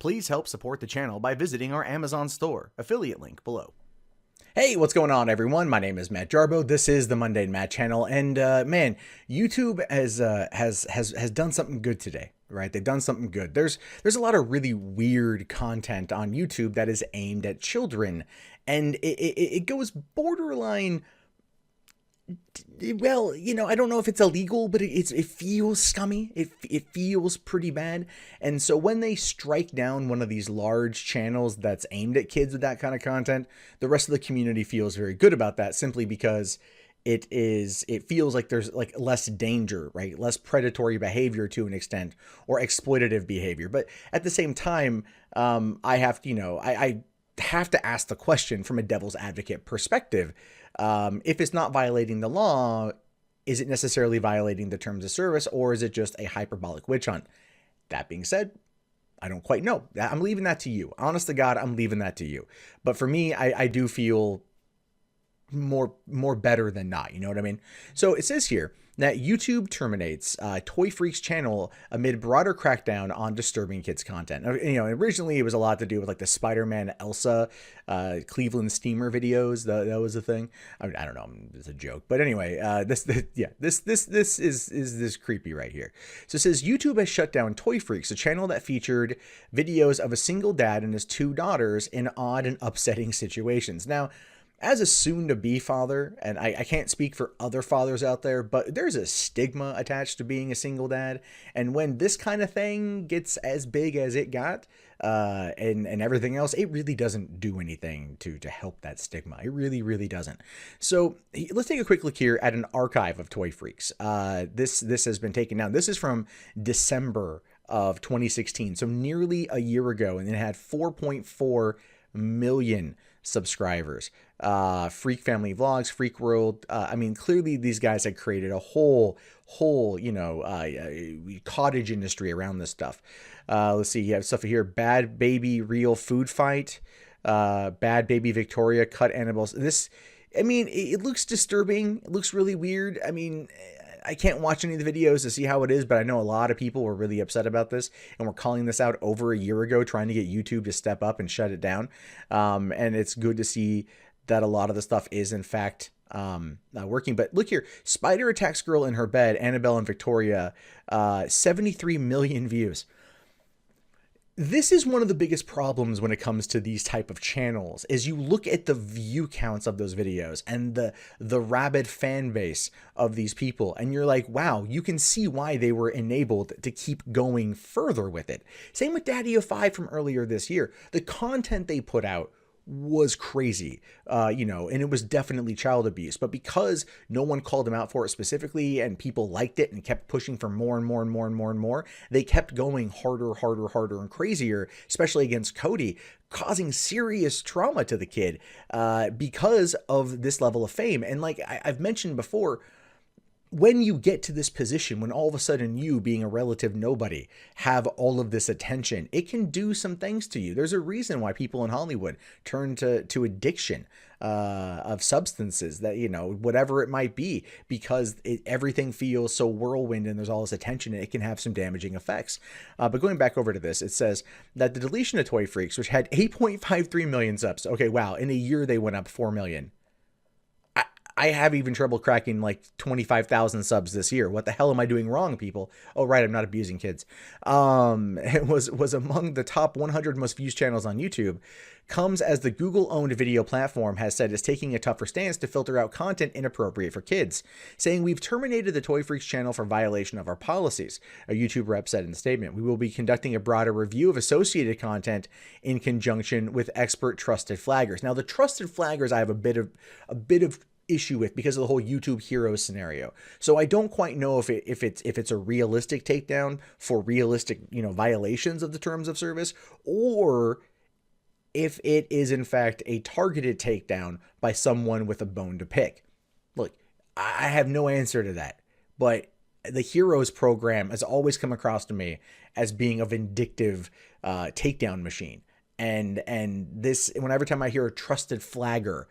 Please help support the channel by visiting our Amazon store, affiliate link below. Hey, what's going on, everyone? My name is Matt Jarbo. This is the Mundane Matt channel, and man, YouTube has done something good today, right? They've done something good. There's a lot of really weird content on YouTube that is aimed at children, and it goes borderline. Well, I don't know if it's illegal, but it feels scummy. It feels pretty bad. And so when they strike down one of these large channels that's aimed at kids with that kind of content, the rest of the community feels very good about that, simply because it feels like there's like less danger, right? Less predatory behavior to an extent, or exploitative behavior. But at the same time, I have to ask the question from a devil's advocate perspective. If it's not violating the law, is it necessarily violating the terms of service, or is it just a hyperbolic witch hunt? That being said, I don't quite know. I'm leaving that to you. Honest to God, I'm leaving that to you. But for me, I do feel more better than not. You know what I mean? So it says here that YouTube terminates Toy Freak's channel amid broader crackdown on disturbing kids content. Originally it was a lot to do with like the Spider-Man Elsa Cleveland steamer videos. That was a thing. I mean, I don't know, it's a joke, but anyway, this is this creepy right here. So it says YouTube has shut down Toy Freaks, a channel that featured videos of a single dad and his two daughters in odd and upsetting situations. Now, as a soon-to-be father, and I can't speak for other fathers out there, but there's a stigma attached to being a single dad. And when this kind of thing gets as big as it got, and everything else, it really doesn't do anything to help that stigma. It really, really doesn't. So let's take a quick look here at an archive of Toy Freaks. This has been taken down. This is from December of 2016, so nearly a year ago, and it had 4.4 million subscribers. Freak Family Vlogs, Freak World. I mean, clearly these guys had created a whole cottage industry around this stuff. Let's see, you have stuff here: Bad Baby Real Food Fight, Bad Baby Victoria Cut Annabelle's. This, I mean, it looks disturbing. It looks really weird. I mean, I can't watch any of the videos to see how it is, but I know a lot of people were really upset about this and were calling this out over a year ago, trying to get YouTube to step up and shut it down. And it's good to see that a lot of the stuff is in fact working. But look here, Spider attacks girl in her bed, Annabelle and Victoria, 73 million views. This is one of the biggest problems when it comes to these type of channels, is you look at the view counts of those videos and the rabid fan base of these people, and you're like, wow, you can see why they were enabled to keep going further with it. Same with Daddy of Five from earlier this year. The content they put out was crazy, and it was definitely child abuse, but because no one called them out for it specifically and people liked it and kept pushing for more and more and more and more and more, they kept going harder and crazier, especially against Cody, causing serious trauma to the kid because of this level of fame. And like I've mentioned before, when you get to this position, when all of a sudden you, being a relative nobody, have all of this attention, it can do some things to you. There's a reason why people in Hollywood turn to addiction of substances, that, whatever it might be, because everything feels so whirlwind and there's all this attention, and it can have some damaging effects. But going back over to this, it says that the deletion of Toy Freaks, which had 8.53 million subs. Okay, wow. In a year, they went up 4 million. I have even trouble cracking like 25,000 subs this year. What the hell am I doing wrong, people? Oh, right, I'm not abusing kids. It was among the top 100 most viewed channels on YouTube. Comes as the Google-owned video platform has said it's taking a tougher stance to filter out content inappropriate for kids, saying, "We've terminated the Toy Freaks channel for violation of our policies," a YouTube rep said in the statement. "We will be conducting a broader review of associated content in conjunction with expert trusted flaggers." Now, the trusted flaggers I have a bit of issue with because of the whole YouTube Heroes scenario. So I don't quite know if it's a realistic takedown for realistic, violations of the terms of service, or if it is in fact a targeted takedown by someone with a bone to pick. Look, I have no answer to that, but the Heroes program has always come across to me as being a vindictive takedown machine. And this, whenever time I hear a trusted flagger,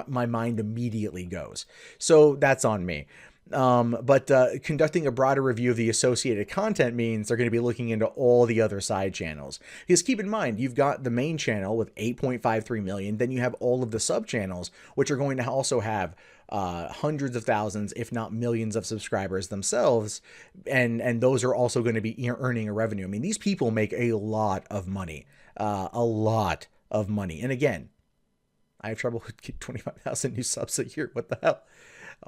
my mind immediately goes. So that's on me. But conducting a broader review of the associated content means they're going to be looking into all the other side channels. Because keep in mind, you've got the main channel with 8.53 million. Then you have all of the sub channels, which are going to also have hundreds of thousands, if not millions of subscribers themselves. And those are also going to be earning a revenue. I mean, these people make a lot of money, a lot of money. And again, I have trouble with 25,000 new subs a year. What the hell?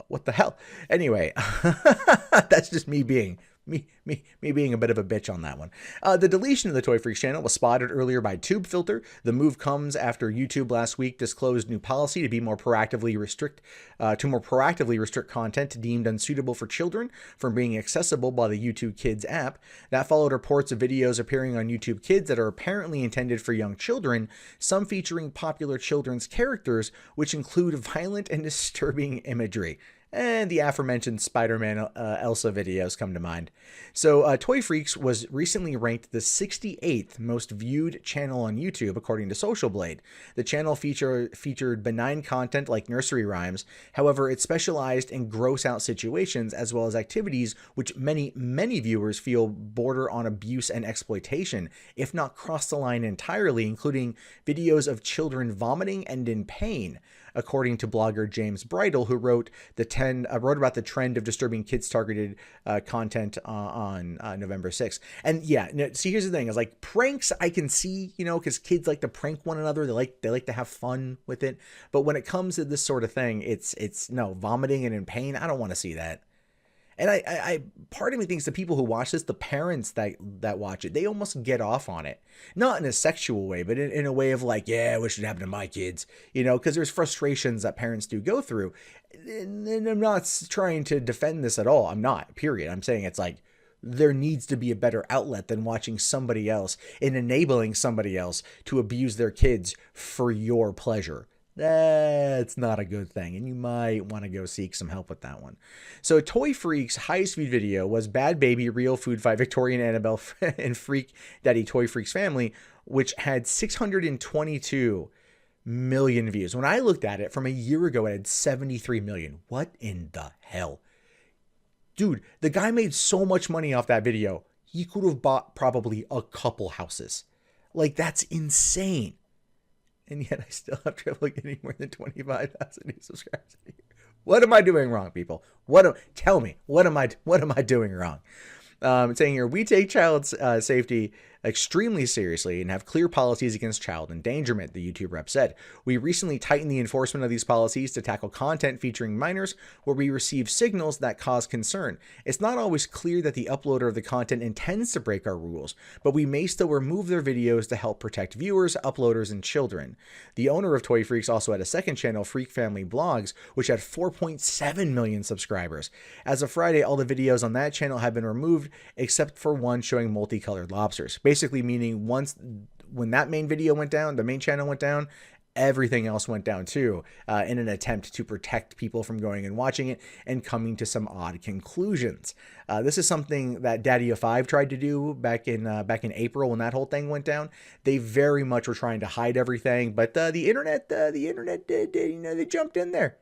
What the hell? Anyway, that's just me being being a bit of a bitch on that one. The deletion of the Toy Freaks channel was spotted earlier by TubeFilter. The move comes after YouTube last week disclosed new policy to more proactively restrict content deemed unsuitable for children from being accessible by the YouTube Kids app. That followed reports of videos appearing on YouTube Kids that are apparently intended for young children, some featuring popular children's characters, which include violent and disturbing imagery. And the aforementioned Spider-Man Elsa videos come to mind. So Toy Freaks was recently ranked the 68th most viewed channel on YouTube, according to Social Blade. The channel featured benign content like nursery rhymes. However, it specialized in gross-out situations as well as activities which many viewers feel border on abuse and exploitation, if not cross the line entirely, including videos of children vomiting and in pain, according to blogger James Bridle, who wrote about the trend of disturbing kids-targeted content on November 6th. And yeah, see, here's the thing: is like pranks, I can see, because kids like to prank one another. They like to have fun with it. But when it comes to this sort of thing, it's no vomiting and in pain. I don't want to see that. And I part of me thinks the people who watch this, the parents that watch it, they almost get off on it. Not in a sexual way, but in a way of like, yeah, I wish it happened to my kids, because there's frustrations that parents do go through. And I'm not trying to defend this at all. I'm not, period. I'm saying it's like, there needs to be a better outlet than watching somebody else and enabling somebody else to abuse their kids for your pleasure. That's not a good thing, and you might want to go seek some help with that one. So Toy Freak's highest viewed video was Bad Baby Real Food Fight Victorian Annabelle and Freak Daddy Toy Freak's Family, which had 622 million views. When I looked at it from a year ago, it had 73 million. What in the hell? Dude, the guy made so much money off that video, he could have bought probably a couple houses. Like, that's insane. And yet I still have trouble getting more than 25,000 new subscribers a year. What am I doing wrong, people? Tell me, what am I doing wrong? Saying here, we take child safety extremely seriously and have clear policies against child endangerment, the YouTube rep said. We recently tightened the enforcement of these policies to tackle content featuring minors where we receive signals that cause concern. It's not always clear that the uploader of the content intends to break our rules, but we may still remove their videos to help protect viewers, uploaders, and children. The owner of Toy Freaks also had a second channel, Freak Family Blogs, which had 4.7 million subscribers. As of Friday, all the videos on that channel have been removed except for one showing multicolored lobsters. Basically meaning when that main video went down, the main channel went down, everything else went down too, in an attempt to protect people from going and watching it and coming to some odd conclusions. This is something that Daddy of Five tried to do back in April when that whole thing went down. They very much were trying to hide everything, but the internet did, they jumped in there.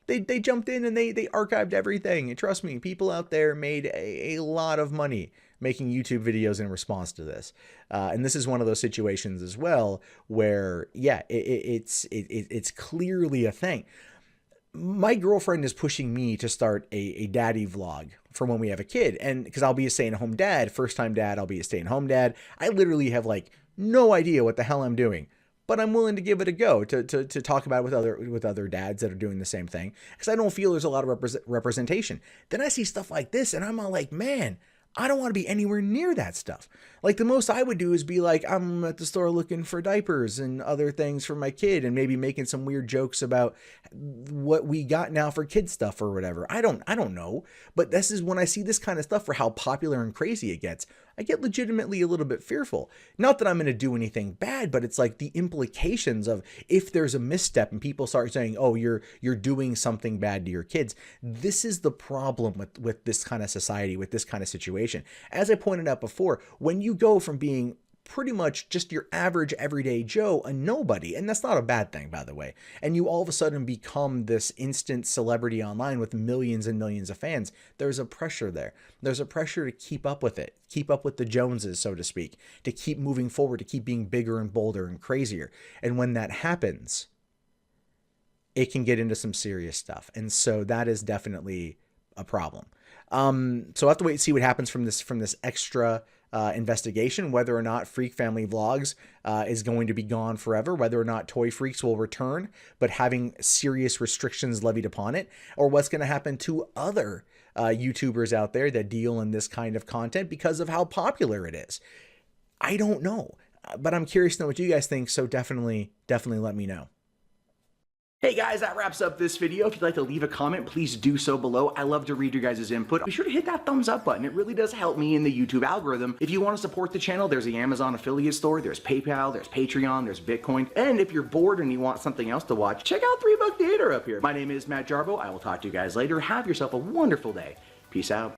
They jumped in and they archived everything. And trust me, people out there made a lot of money making YouTube videos in response to this. And this is one of those situations as well where, yeah, it's clearly a thing. My girlfriend is pushing me to start a daddy vlog for when we have a kid. And because I'll be a stay-at-home dad, first-time dad, I'll be a stay-at-home dad. I literally have like no idea what the hell I'm doing. But I'm willing to give it a go to talk about it with other dads that are doing the same thing, because I don't feel there's a lot of representation. Then I see stuff like this and I'm all like, man, I don't want to be anywhere near that stuff. Like, the most I would do is be like, I'm at the store looking for diapers and other things for my kid and maybe making some weird jokes about what we got now for kid stuff or whatever. I don't know. But this is when I see this kind of stuff for how popular and crazy it gets, I get legitimately a little bit fearful. Not that I'm going to do anything bad, but it's like the implications of if there's a misstep and people start saying, oh, you're doing something bad to your kids. This is the problem with this kind of society, with this kind of situation. As I pointed out before, when you go from being pretty much just your average everyday Joe, a nobody. And that's not a bad thing, by the way. And you all of a sudden become this instant celebrity online with millions and millions of fans. There's a pressure there. There's a pressure to keep up with it, keep up with the Joneses, so to speak, to keep moving forward, to keep being bigger and bolder and crazier. And when that happens, it can get into some serious stuff. And so that is definitely a problem. So we'll have to wait and see what happens from this extra investigation, whether or not Freak Family Vlogs is going to be gone forever, whether or not Toy Freaks will return, but having serious restrictions levied upon it, or what's going to happen to other YouTubers out there that deal in this kind of content because of how popular it is. I don't know, but I'm curious to know what you guys think, so definitely let me know. Hey guys, that wraps up this video. If you'd like to leave a comment, please do so below. I love to read your guys' input. Be sure to hit that thumbs up button. It really does help me in the YouTube algorithm. If you want to support the channel, there's the Amazon affiliate store, there's PayPal, there's Patreon, there's Bitcoin. And if you're bored and you want something else to watch, check out 3 Buck Theater up here. My name is Matt Jarbo. I will talk to you guys later. Have yourself a wonderful day. Peace out.